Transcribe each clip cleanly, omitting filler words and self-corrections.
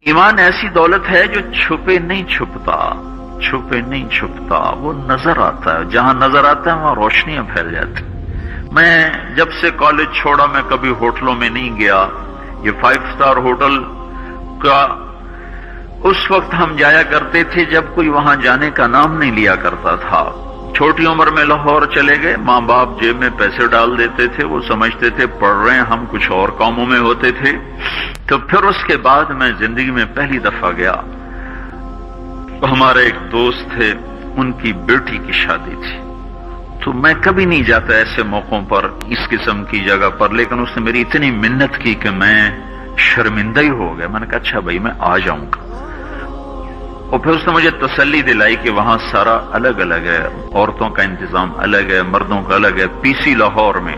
ایمان ایسی دولت ہے جو چھپے نہیں چھپتا، چھپے نہیں چھپتا، وہ نظر آتا ہے، جہاں نظر آتا ہے وہاں روشنیاں پھیل جاتی۔ میں جب سے کالج چھوڑا میں کبھی ہوٹلوں میں نہیں گیا، یہ 5 اسٹار ہوٹل کا اس وقت ہم جایا کرتے تھے جب کوئی وہاں جانے کا نام نہیں لیا کرتا تھا۔ چھوٹی عمر میں لاہور چلے گئے، ماں باپ جیب میں پیسے ڈال دیتے تھے، وہ سمجھتے تھے پڑھ رہے ہیں، ہم کچھ اور کاموں میں ہوتے تھے۔ تو پھر اس کے بعد میں زندگی میں پہلی دفعہ گیا، ہمارے ایک دوست تھے، ان کی بیٹی کی شادی تھی، تو میں کبھی نہیں جاتا ایسے موقعوں پر اس قسم کی جگہ پر، لیکن اس نے میری اتنی منت کی کہ میں شرمندہ ہی ہو گیا۔ میں نے کہا اچھا بھائی میں آ جاؤں گا، اور پھر اس نے مجھے تسلی دلائی کہ وہاں سارا الگ الگ ہے، عورتوں کا انتظام الگ ہے، مردوں کا الگ ہے، پی سی لاہور میں۔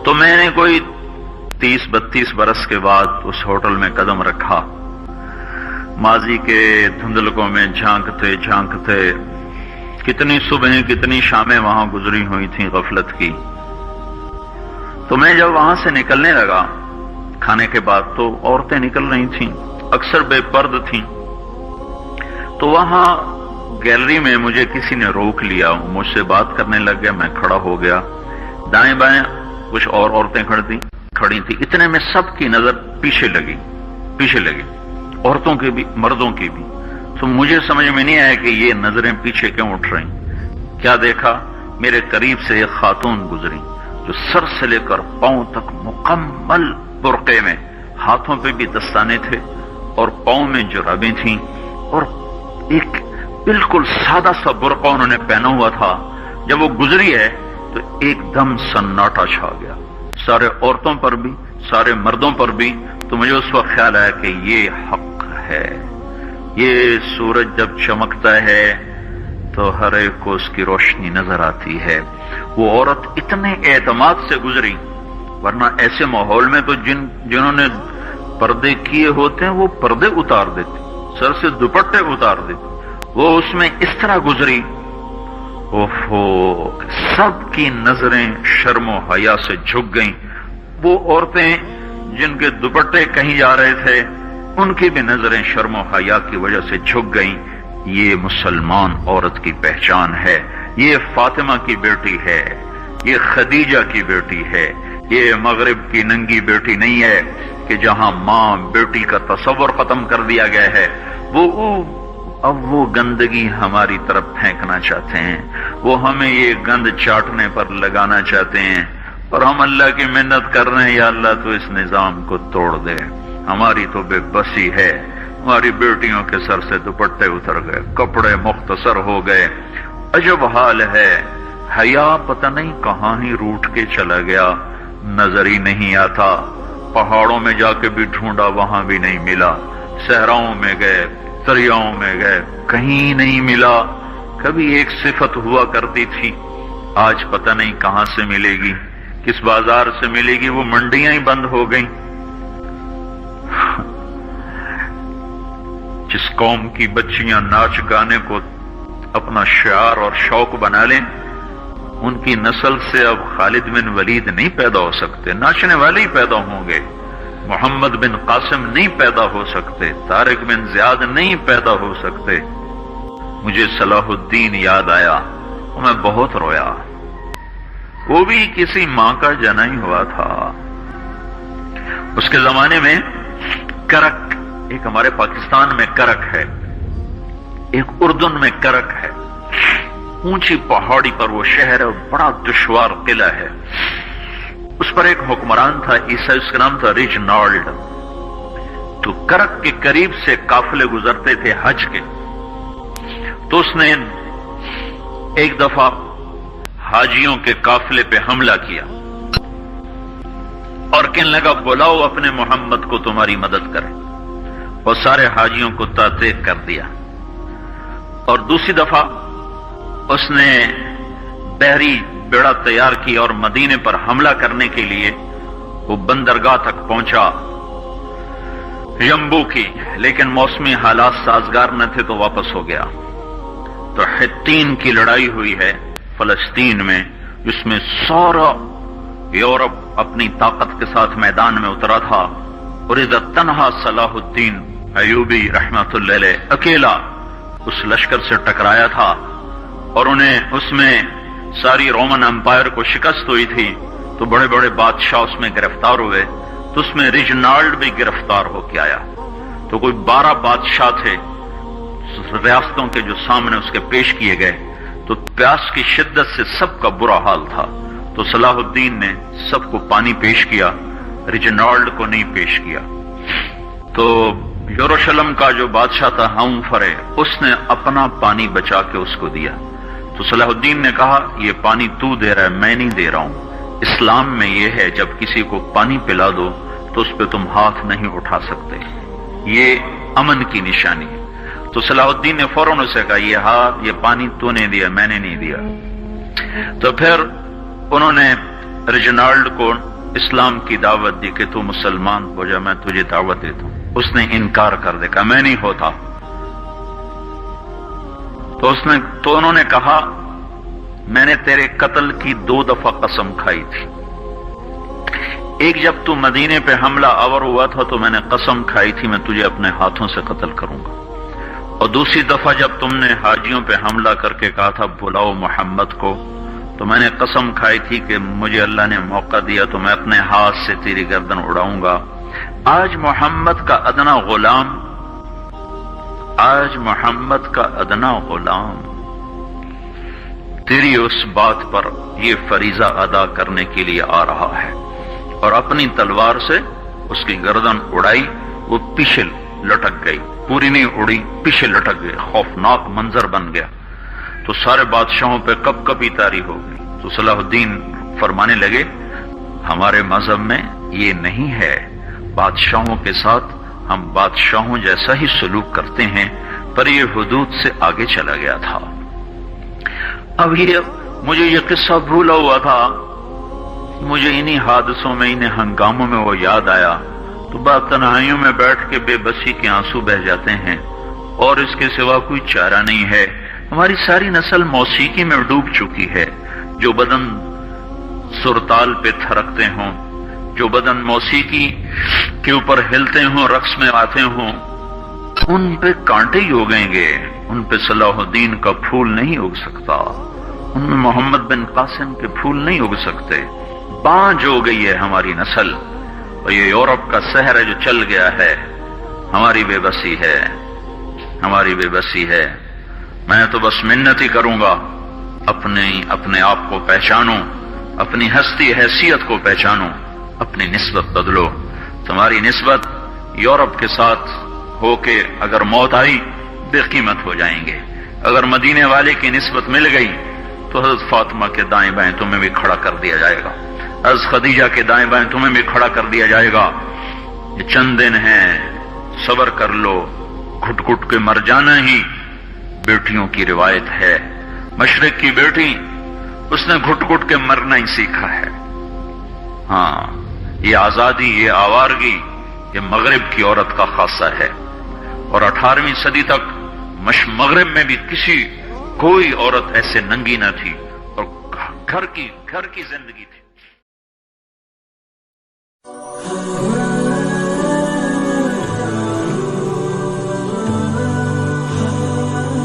تو میں نے کوئی 30-32 برس کے بعد اس ہوٹل میں قدم رکھا، ماضی کے دھندلکوں میں جھانکتے جھانکتے کتنی صبحیں کتنی شامیں وہاں گزری ہوئی تھیں غفلت کی۔ تو میں جب وہاں سے نکلنے لگا کھانے کے بعد تو عورتیں نکل رہی تھیں، اکثر بے پرد تھیں، تو وہاں گیلری میں مجھے کسی نے روک لیا، مجھ سے بات کرنے لگ گیا، میں کھڑا ہو گیا، دائیں بائیں کچھ اور عورتیں کھڑی تھی، اتنے میں سب کی نظر پیچھے لگی، عورتوں کی بھی مردوں کی بھی۔ تو مجھے سمجھ میں نہیں آیا کہ یہ نظریں پیچھے کیوں اٹھ رہی۔ کیا دیکھا، میرے قریب سے ایک خاتون گزری جو سر سے لے کر پاؤں تک مکمل برقعے میں، ہاتھوں پہ بھی دستانے تھے اور پاؤں میں جرابیں تھیں، اور ایک بالکل سادہ سا برقع انہوں نے پہنا ہوا تھا۔ جب وہ گزری ہے تو ایک دم سناٹا چھا گیا، سارے عورتوں پر بھی سارے مردوں پر بھی۔ تو مجھے اس وقت خیال آیا کہ یہ حق ہے، یہ سورج جب چمکتا ہے تو ہر ایک کو اس کی روشنی نظر آتی ہے۔ وہ عورت اتنے اعتماد سے گزری، ورنہ ایسے ماحول میں تو جنہوں نے پردے کیے ہوتے ہیں وہ پردے اتار دیتے، سر سے دوپٹے اتار دیتے، وہ اس میں اس طرح گزری، اوہو، سب کی نظریں شرم و حیا سے جھک گئیں۔ وہ عورتیں جن کے دوپٹے کہیں جا رہے تھے ان کی بھی نظریں شرم و حیا کی وجہ سے جھک گئیں۔ یہ مسلمان عورت کی پہچان ہے، یہ فاطمہ کی بیٹی ہے، یہ خدیجہ کی بیٹی ہے، یہ مغرب کی ننگی بیٹی نہیں ہے کہ جہاں ماں بیٹی کا تصور ختم کر دیا گیا ہے، اب وہ گندگی ہماری طرف پھینکنا چاہتے ہیں، وہ ہمیں یہ گند چاٹنے پر لگانا چاہتے ہیں، اور ہم اللہ کی منت کر رہے ہیں یا اللہ تو اس نظام کو توڑ دے۔ ہماری تو بے بسی ہے، ہماری بیٹیوں کے سر سے دوپٹے اتر گئے، کپڑے مختصر ہو گئے، عجب حال ہے۔ حیا پتہ نہیں کہاں ہی روٹ کے چلا گیا، نظر ہی نہیں آتا۔ پہاڑوں میں جا کے بھی ڈھونڈا، وہاں بھی نہیں ملا، صحراؤں میں گئے، دریاؤں میں گئے، کہیں نہیں ملا۔ کبھی ایک صفت ہوا کرتی تھی، آج پتہ نہیں کہاں سے ملے گی، کس بازار سے ملے گی، وہ منڈیاں ہی بند ہو گئیں۔ جس قوم کی بچیاں ناچ گانے کو اپنا شعار اور شوق بنا لیں، ان کی نسل سے اب خالد بن ولید نہیں پیدا ہو سکتے، ناچنے والے ہی پیدا ہوں گے، محمد بن قاسم نہیں پیدا ہو سکتے، طارق بن زیاد نہیں پیدا ہو سکتے۔ مجھے صلاح الدین یاد آیا، میں بہت رویا، وہ بھی کسی ماں کا جنا ہی ہوا تھا۔ اس کے زمانے میں کرک، ایک ہمارے پاکستان میں کرک ہے، ایک اردن میں کرک ہے، اونچی پہاڑی پر وہ شہر ہے، بڑا دشوار قلعہ ہے۔ اس پر ایک حکمران تھا عیسائی، اس کا نام تھا ریجنالڈ۔ تو کرک کے قریب سے قافلے گزرتے تھے حج کے، تو اس نے ایک دفعہ حاجیوں کے قافلے پہ حملہ کیا اور کہنے لگا بلاؤ اپنے محمد کو تمہاری مدد کرے، اور سارے حاجیوں کو تعطیق کر دیا۔ اور دوسری دفعہ اس نے بحری بیڑا تیار کی اور مدینے پر حملہ کرنے کے لیے وہ بندرگاہ تک پہنچا یمبو کی، لیکن موسمی حالات سازگار نہ تھے تو واپس ہو گیا۔ تو حطین کی لڑائی ہوئی ہے فلسطین میں، جس میں سارا یورپ اپنی طاقت کے ساتھ میدان میں اترا تھا، اور ادھر تنہا صلاح الدین ایوبی رحمت اللہ علیہ اکیلا اس لشکر سے ٹکرایا تھا، اور انہیں اس میں ساری رومن امپائر کو شکست ہوئی تھی، تو بڑے بڑے بادشاہ اس میں گرفتار ہوئے، تو اس میں ریجنالڈ بھی گرفتار ہو کے آیا، تو کوئی 12 بادشاہ تھے ریاستوں کے جو سامنے اس کے پیش کیے گئے، تو پیاس کی شدت سے سب کا برا حال تھا، تو صلاح الدین نے سب کو پانی پیش کیا، ریجنالڈ کو نہیں پیش کیا۔ تو یروشلم کا جو بادشاہ تھا ہمفرے، اس نے اپنا پانی بچا کے اس کو دیا، تو صلاح الدین نے کہا یہ پانی تو دے رہا ہے، میں نہیں دے رہا ہوں۔ اسلام میں یہ ہے جب کسی کو پانی پلا دو تو اس پہ تم ہاتھ نہیں اٹھا سکتے، یہ امن کی نشانی ہے۔ تو صلاح الدین نے فوراً اسے کہا یہ پانی تو نے دیا، میں نے نہیں دیا۔ تو پھر انہوں نے ریجنالڈ کو اسلام کی دعوت دی کہ تو مسلمان ہو جا، میں تجھے دعوت دیتا ہوں۔ اس نے انکار کر دیا، میں نہیں ہوتا۔ تو انہوں نے کہا میں نے تیرے قتل کی 2 دفعہ قسم کھائی تھی، ایک جب تو مدینے پہ حملہ آور ہوا تھا تو میں نے قسم کھائی تھی میں تجھے اپنے ہاتھوں سے قتل کروں گا، اور دوسری دفعہ جب تم نے حاجیوں پہ حملہ کر کے کہا تھا بلاؤ محمد کو، تو میں نے قسم کھائی تھی کہ مجھے اللہ نے موقع دیا تو میں اپنے ہاتھ سے تیری گردن اڑاؤں گا۔ آج محمد کا ادنا غلام تیری اس بات پر یہ فریضہ ادا کرنے کے لیے آ رہا ہے، اور اپنی تلوار سے اس کی گردن اڑائی، وہ پیچھے لٹک گئی، پوری نہیں اڑی، پیچھے لٹک گئی، خوفناک منظر بن گیا۔ تو سارے بادشاہوں پہ کپ کپی طاری ہو گئی۔ تو صلاح الدین فرمانے لگے ہمارے مذہب میں یہ نہیں ہے، بادشاہوں کے ساتھ ہم بادشاہوں جیسا ہی سلوک کرتے ہیں، پر یہ حدود سے آگے چلا گیا تھا۔ اب مجھے یہ قصہ بھولا ہوا تھا، مجھے انہی حادثوں میں، انہی ہنگاموں میں وہ یاد آیا، تو بعد تنہائیوں میں بیٹھ کے بے بسی کے آنسو بہ جاتے ہیں، اور اس کے سوا کوئی چارہ نہیں ہے۔ ہماری ساری نسل موسیقی میں ڈوب چکی ہے، جو بدن سرتال پہ تھرکتے ہوں، جو بدن موسیقی کے اوپر ہلتے ہوں، رقص میں آتے ہوں، ان پہ کانٹے ہی اگیں گے، ان پہ صلاح الدین کا پھول نہیں اگ سکتا، ان میں محمد بن قاسم کے پھول نہیں اگ سکتے۔ بانجھ ہو گئی ہے ہماری نسل، اور یہ یورپ کا سحر ہے جو چل گیا ہے، ہماری بے بسی ہے، ہماری بے بسی ہے۔ میں تو بس منت ہی کروں گا اپنے آپ کو پہچانو، اپنی ہستی حیثیت کو پہچانو، اپنی نسبت بدلو۔ تمہاری نسبت یورپ کے ساتھ ہو کے اگر موت آئی بے قیمت ہو جائیں گے، اگر مدینے والے کی نسبت مل گئی تو حضرت فاطمہ کے دائیں بائیں تمہیں بھی کھڑا کر دیا جائے گا، حضرت خدیجہ کے دائیں بائیں تمہیں بھی کھڑا کر دیا جائے گا۔ یہ چند دن ہیں، صبر کر لو، گھٹ گھٹ کے مر جانا ہی بیٹیوں کی روایت ہے۔ مشرق کی بیٹی اس نے گھٹ گھٹ کے مرنا ہی سیکھا ہے۔ ہاں، یہ آزادی، یہ آوارگی، یہ مغرب کی عورت کا خاصہ ہے، اور 18ویں صدی تک مغرب میں بھی کوئی عورت ایسے ننگی نہ تھی، اور گھر کی زندگی تھی۔